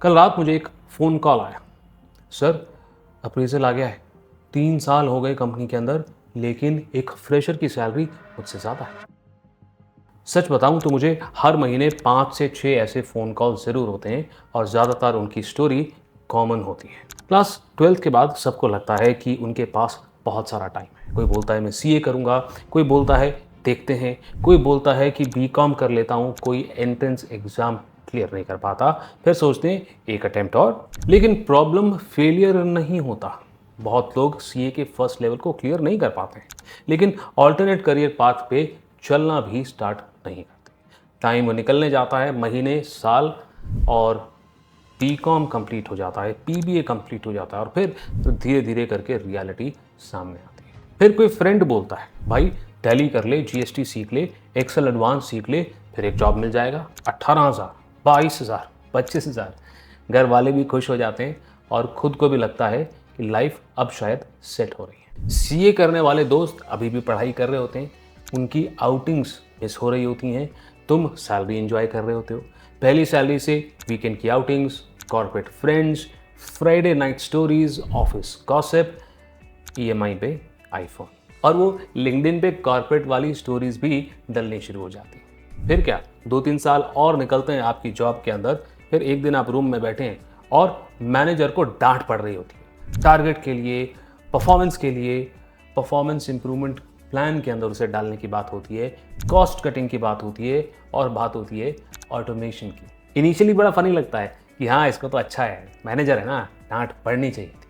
कल रात मुझे एक फ़ोन कॉल आया, सर अप्रेज़ल आ गया है, 3 साल हो गए कंपनी के अंदर, लेकिन एक फ्रेशर की सैलरी मुझसे ज़्यादा है। सच बताऊं तो मुझे हर महीने 5 से 6 ऐसे फ़ोन कॉल ज़रूर होते हैं और ज़्यादातर उनकी स्टोरी कॉमन होती है। क्लास 12th के बाद सबको लगता है कि उनके पास बहुत सारा टाइम है। कोई बोलता है मैं सीए करूंगा, कोई बोलता है देखते हैं, कोई बोलता है कि बीकॉम कर लेता हूं, कोई एंट्रेंस एग्ज़ाम क्लियर नहीं कर पाता, फिर सोचते हैं एक अटेम्प्ट और। लेकिन प्रॉब्लम फेलियर नहीं होता। बहुत लोग सीए के फर्स्ट लेवल को क्लियर नहीं कर पाते हैं, लेकिन ऑल्टरनेट करियर पाथ पे चलना भी स्टार्ट नहीं करते। टाइम निकलने जाता है, महीने, साल, और बीकॉम कंप्लीट हो जाता है, पीबीए कंप्लीट हो जाता है, और फिर धीरे धीरे करके रियलिटी सामने आती है। फिर कोई फ्रेंड बोलता है भाई टैली कर ले, जीएसटी सीख ले, एक्सेल एडवांस सीख ले, फिर एक जॉब मिल जाएगा, 18,000, 22,000, 25,000। घर वाले भी खुश हो जाते हैं और खुद को भी लगता है कि लाइफ अब शायद सेट हो रही है। सीए करने वाले दोस्त अभी भी पढ़ाई कर रहे होते हैं, उनकी आउटिंग्स मिस हो रही होती हैं, तुम सैलरी एंजॉय कर रहे होते हो। पहली सैलरी से वीकेंड की outings, corporate friends, Friday night stories, office gossip, EMI पे आईफोन, और वो लिंक्डइन पे कॉर्पोरेट वाली स्टोरीज भी डलनी शुरू हो जाती हैं। फिर क्या, 2-3 साल और निकलते हैं आपकी जॉब के अंदर, फिर एक दिन आप रूम में बैठे हैं और मैनेजर को डांट पड़ रही होती है टारगेट के लिए, परफॉर्मेंस के लिए। परफॉर्मेंस इंप्रूवमेंट प्लान के अंदर उसे डालने की बात होती है, कॉस्ट कटिंग की बात होती है, और बात होती है ऑटोमेशन की। इनिशियली बड़ा फनी लगता है कि हाँ इसका तो अच्छा है, मैनेजर है ना, डांट पड़नी चाहिए थी।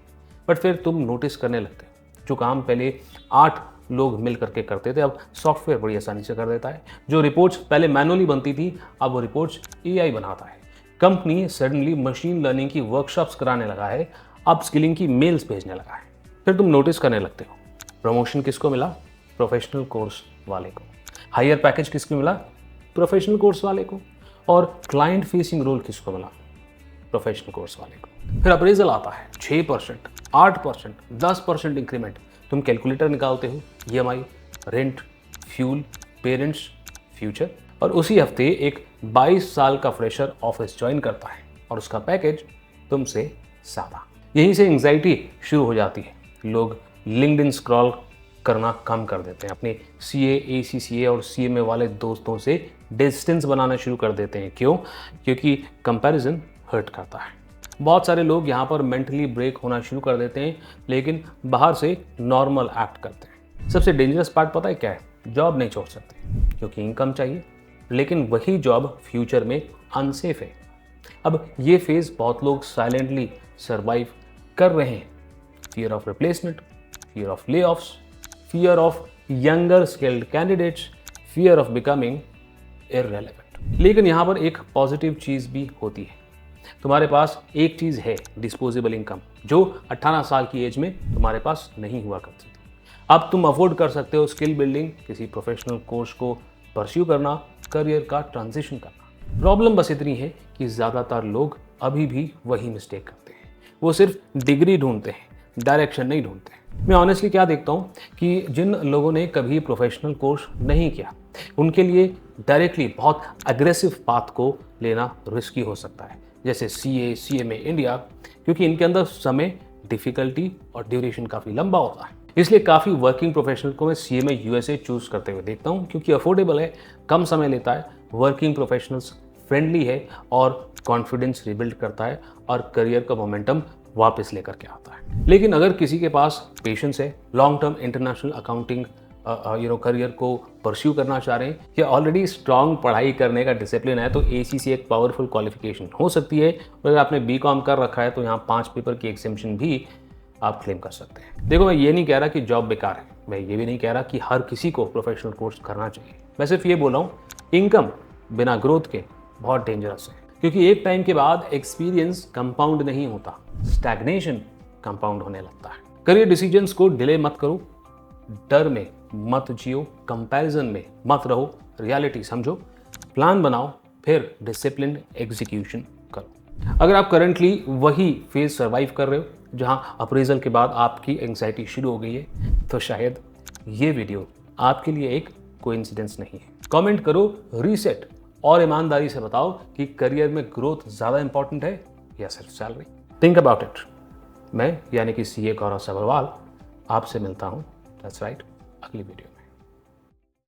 बट फिर तुम नोटिस करने लगते हो जो काम पहले 8 लोग मिल करके करते थे, अब सॉफ्टवेयर बड़ी आसानी से कर देता है। जो रिपोर्ट्स पहले मैनुअली बनती थी, अब वो रिपोर्ट्स एआई बनाता है। कंपनी सडनली मशीन लर्निंग की वर्कशॉप्स कराने लगा है, अप स्किलिंग की मेल्स भेजने लगा है। फिर तुम नोटिस करने लगते हो प्रमोशन किसको मिला, प्रोफेशनल कोर्स वाले को। हायर पैकेज किसको मिला, प्रोफेशनल कोर्स वाले को। और क्लाइंट फेसिंग रोल किसको मिला, प्रोफेशनल कोर्स वाले को। फिर अप्रेजल आता है, 6%, 8%, 10% इंक्रीमेंट। तुम कैलकुलेटर निकालते हो, EMI, rent, fuel, parents, future. और उसी हफ्ते एक 22 साल का फ्रेशर ऑफिस ज्वाइन करता है और उसका पैकेज तुमसे ज़्यादा। यहीं से एंग्जाइटी शुरू हो जाती है। लोग लिंक्डइन स्क्रॉल करना कम कर देते हैं, अपने सीए, एसीसीए और सीएमए वाले दोस्तों से डिस्टेंस बनाना शुरू कर देते हैं। क्यों? क्योंकि कंपैरिजन हर्ट करता है। बहुत सारे लोग यहाँ पर मेंटली ब्रेक होना शुरू कर देते हैं, लेकिन बाहर से नॉर्मल एक्ट करते हैं। सबसे डेंजरस पार्ट पता है क्या है? जॉब नहीं छोड़ सकते क्योंकि इनकम चाहिए, लेकिन वही जॉब फ्यूचर में अनसेफ है। अब ये फेज बहुत लोग साइलेंटली सर्वाइव कर रहे हैं। Fear of replacement, fear of layoffs, fear of younger skilled candidates, fear of becoming irrelevant. लेकिन यहाँ पर एक पॉजिटिव चीज़ भी होती है। तुम्हारे पास एक चीज़ है, डिस्पोजेबल इनकम, जो 18 साल की एज में तुम्हारे पास नहीं हुआ करती थी। अब तुम अफोर्ड कर सकते हो स्किल बिल्डिंग, किसी प्रोफेशनल कोर्स को परस्यू करना, करियर का ट्रांजिशन करना। प्रॉब्लम बस इतनी है कि ज़्यादातर लोग अभी भी वही मिस्टेक करते हैं। वो सिर्फ डिग्री ढूंढते हैं, डायरेक्शन नहीं ढूंढते। मैं ऑनेस्टली क्या देखता हूँ कि जिन लोगों ने कभी प्रोफेशनल कोर्स नहीं किया, उनके लिए डायरेक्टली बहुत अग्रेसिव पाथ को लेना रिस्की हो सकता है, जैसे सीए, सीएमए इंडिया, क्योंकि इनके अंदर समय, डिफिकल्टी और ड्यूरेशन काफ़ी लंबा होता है। इसलिए काफ़ी वर्किंग प्रोफेशनल को मैं सीएमए यूएसए चूज़ करते हुए देखता हूँ, क्योंकि अफोर्डेबल है, कम समय लेता है, वर्किंग प्रोफेशनल्स फ्रेंडली है और कॉन्फिडेंस रिबिल्ड करता है और करियर का मोमेंटम वापस लेकर के आता है। लेकिन अगर किसी के पास पेशेंस है, long term international accounting career को परस्यू करना चाह रहे हैं, या ऑलरेडी स्ट्रांग पढ़ाई करने का डिसिप्लिन है, तो एसीसी एक पावरफुल क्वालिफिकेशन हो सकती है। और अगर आपने बीकॉम कर रखा है तो यहाँ 5 पेपर की एग्जेम्पशन भी आप क्लेम कर सकते हैं। देखो, मैं ये नहीं कह रहा कि जॉब बेकार है, मैं ये भी नहीं कह रहा कि हर किसी को प्रोफेशनल कोर्स करना चाहिए। मैं सिर्फ ये बोल रहा हूँ, इनकम बिना ग्रोथ के बहुत डेंजरस है, क्योंकि एक टाइम के बाद एक्सपीरियंस कंपाउंड नहीं होता, स्टैग्नेशन कंपाउंड होने लगता है। करियर डिसीजंस को डिले मत करो, डर में मत जियो, कंपैरिजन में मत रहो, रियलिटी समझो, प्लान बनाओ, फिर डिसिप्लिन्ड एग्जीक्यूशन करो। अगर आप करंटली वही फेज सर्वाइव कर रहे हो जहां अप्रेजल के बाद आपकी एंग्जाइटी शुरू हो गई है, तो शायद ये वीडियो आपके लिए एक कोइंसिडेंस नहीं है। कमेंट करो रीसेट और ईमानदारी से बताओ कि करियर में ग्रोथ ज़्यादा इंपॉर्टेंट है या सिर्फ सैलरी? Think about it. मैं यानी कि सीए गौरव सभरवाल आपसे मिलता हूँ, दैट्स राइट, अगली वीडियो में।